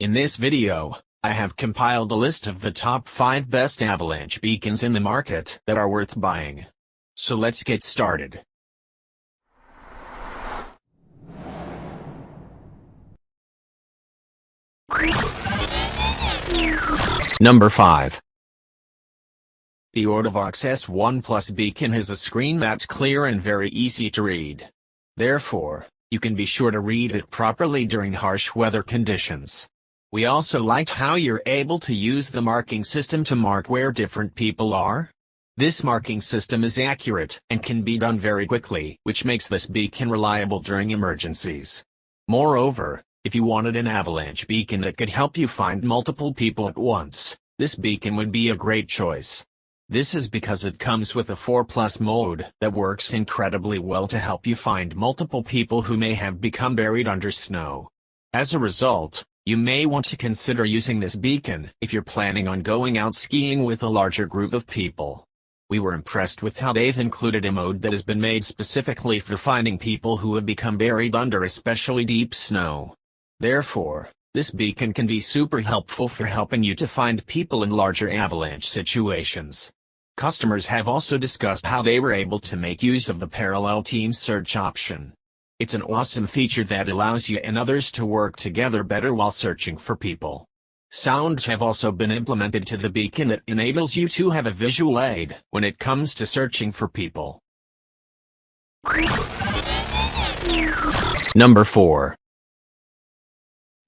In this video, I have compiled a list of the top 5 best avalanche beacons in the market that are worth buying. So let's get started. Number 5. The Ordovox S1 Plus beacon has a screen that's clear and very easy to read. Therefore, you can be sure to read it properly during harsh weather conditions. We also liked how you're able to use the marking system to mark where different people are. This marking system is accurate and can be done very quickly, which makes this beacon reliable during emergencies. Moreover, if you wanted an avalanche beacon that could help you find multiple people at once, this beacon would be a great choice. This is because it comes with a 4+ mode that works incredibly well to help you find multiple people who may have become buried under snow. As a result, you may want to consider using this beacon if you're planning on going out skiing with a larger group of people. We were impressed with how they've included a mode that has been made specifically for finding people who have become buried under especially deep snow. Therefore, this beacon can be super helpful for helping you to find people in larger avalanche situations. Customers have also discussed how they were able to make use of the parallel team search option. It's an awesome feature that allows you and others to work together better while searching for people. Sounds have also been implemented to the beacon that enables you to have a visual aid when it comes to searching for people. Number 4.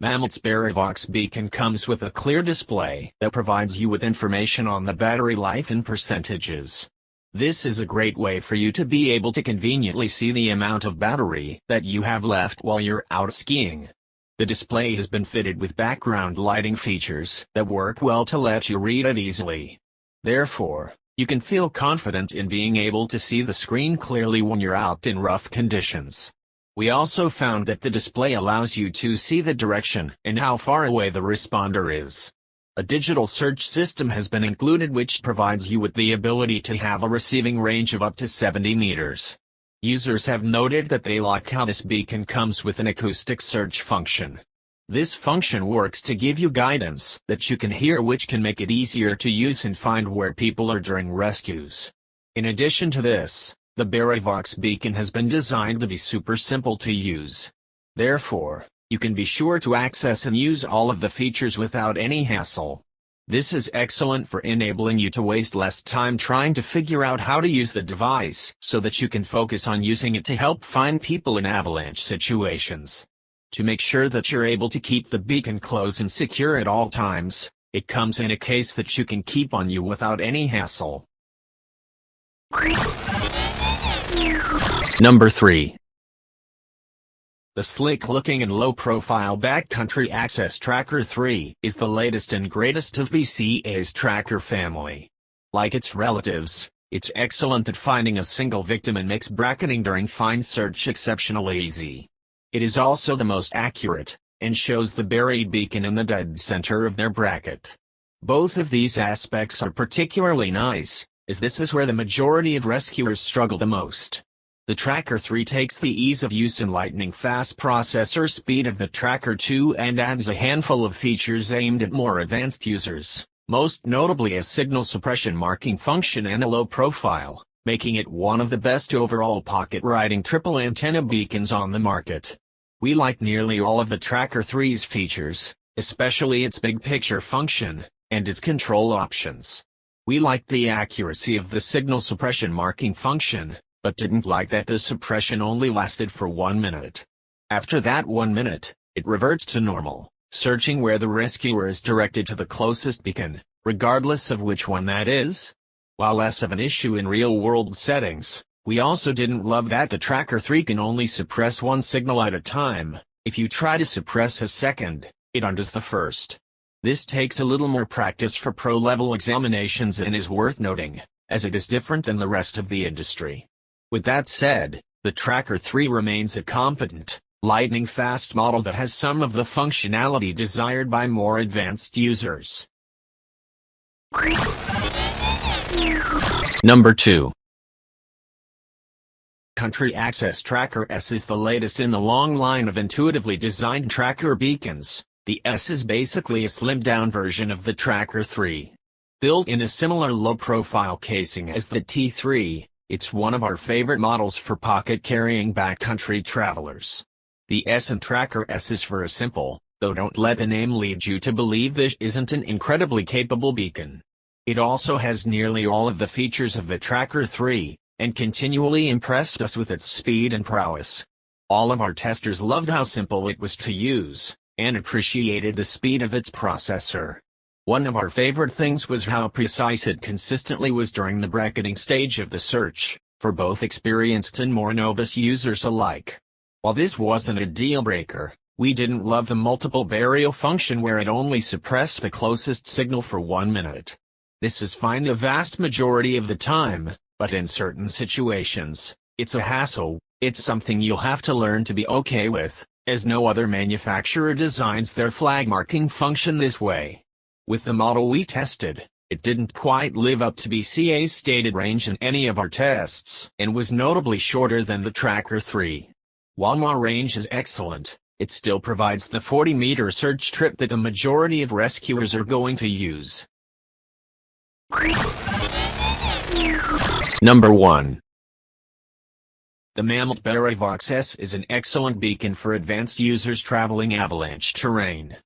Mammoth's Berryvox beacon comes with a clear display that provides you with information on the battery life in percentages. This is a great way for you to be able to conveniently see the amount of battery that you have left while you're out skiing. The display has been fitted with background lighting features that work well to let you read it easily. Therefore, you can feel confident in being able to see the screen clearly when you're out in rough conditions. We also found that the display allows you to see the direction and how far away the responder is. A digital search system has been included which provides you with the ability to have a receiving range of up to 70 meters. Users have noted that they like how this beacon comes with an acoustic search function. This function works to give you guidance that you can hear, which can make it easier to use and find where people are during rescues. In addition to this, the Berryvox beacon has been designed to be super simple to use. Therefore, you can be sure to access and use all of the features without any hassle. This is excellent for enabling you to waste less time trying to figure out how to use the device so that you can focus on using it to help find people in avalanche situations. To make sure that you're able to keep the beacon closed and secure at all times, it comes in a case that you can keep on you without any hassle. Number 3. The slick-looking and low-profile Backcountry Access Tracker 3 is the latest and greatest of BCA's tracker family. Like its relatives, it's excellent at finding a single victim and makes bracketing during find search exceptionally easy. It is also the most accurate, and shows the buried beacon in the dead center of their bracket. Both of these aspects are particularly nice, as this is where the majority of rescuers struggle the most. The Tracker 3 takes the ease of use and lightning-fast processor speed of the Tracker 2 and adds a handful of features aimed at more advanced users, most notably a signal suppression marking function and a low profile, making it one of the best overall pocket-riding triple antenna beacons on the market. We like nearly all of the Tracker 3's features, especially its big picture function, and its control options. We liked the accuracy of the signal suppression marking function, but didn't like that the suppression only lasted for 1 minute. After that 1 minute, it reverts to normal, searching where the rescuer is directed to the closest beacon, regardless of which one that is. While less of an issue in real-world settings, we also didn't love that the Tracker 3 can only suppress one signal at a time. If you try to suppress a second, it undoes the first. This takes a little more practice for pro-level examinations and is worth noting, as it is different than the rest of the industry. With that said, the Tracker 3 remains a competent, lightning-fast model that has some of the functionality desired by more advanced users. Number 2. Backcountry Access Tracker S is the latest in the long line of intuitively designed tracker beacons, The S is basically a slimmed-down version of the Tracker 3. Built in a similar low-profile casing as the T3, it's one of our favorite models for pocket-carrying backcountry travelers. The S in Tracker S is for a simple, though don't let the name lead you to believe this isn't an incredibly capable beacon. It also has nearly all of the features of the Tracker 3, and continually impressed us with its speed and prowess. All of our testers loved how simple it was to use, and appreciated the speed of its processor. One of our favorite things was how precise it consistently was during the bracketing stage of the search, for both experienced and more novice users alike. While this wasn't a deal-breaker, we didn't love the multiple burial function where it only suppressed the closest signal for 1 minute. This is fine the vast majority of the time, but in certain situations, it's a hassle. It's something you'll have to learn to be okay with, as no other manufacturer designs their flag marking function this way. With the model we tested, it didn't quite live up to BCA's stated range in any of our tests, and was notably shorter than the Tracker 3. While more range is excellent, it still provides the 40-meter search trip that the majority of rescuers are going to use. Number 1. The Mammoth Berryvox S is an excellent beacon for advanced users traveling avalanche terrain.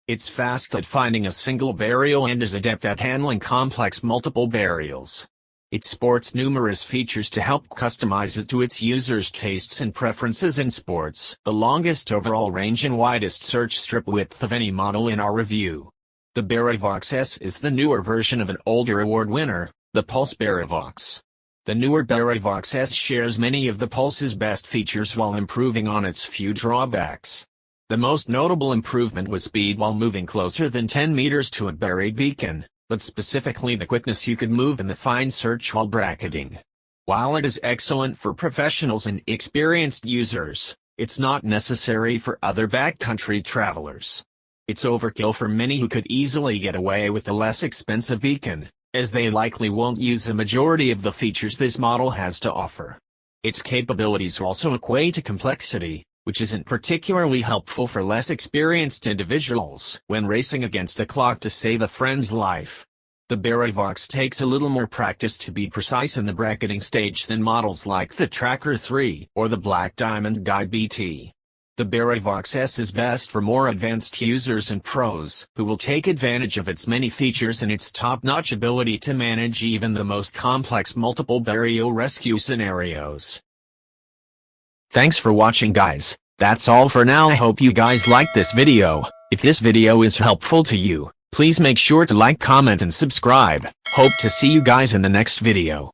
It's fast at finding a single burial and is adept at handling complex multiple burials. It sports numerous features to help customize it to its users' tastes and preferences in sports. The longest overall range and widest search strip width of any model in our review. The Barovox S is the newer version of an older award winner, the Pulse Berryvox. The newer Berryvox S shares many of the Pulse's best features while improving on its few drawbacks. The most notable improvement was speed while moving closer than 10 meters to a buried beacon, but specifically the quickness you could move in the fine search while bracketing. While it is excellent for professionals and experienced users, it's not necessary for other backcountry travelers. It's overkill for many who could easily get away with a less expensive beacon, as they likely won't use the majority of the features this model has to offer. Its capabilities also equate to complexity, which isn't particularly helpful for less experienced individuals when racing against a clock to save a friend's life. The Berryvox takes a little more practice to be precise in the bracketing stage than models like the Tracker 3 or the Black Diamond Guide BT. The Berryvox S is best for more advanced users and pros who will take advantage of its many features and its top-notch ability to manage even the most complex multiple burial rescue scenarios. Thanks for watching, guys. That's all for now. I hope you guys liked this video. If this video is helpful to you, please make sure to like, comment and subscribe. Hope to see you guys in the next video.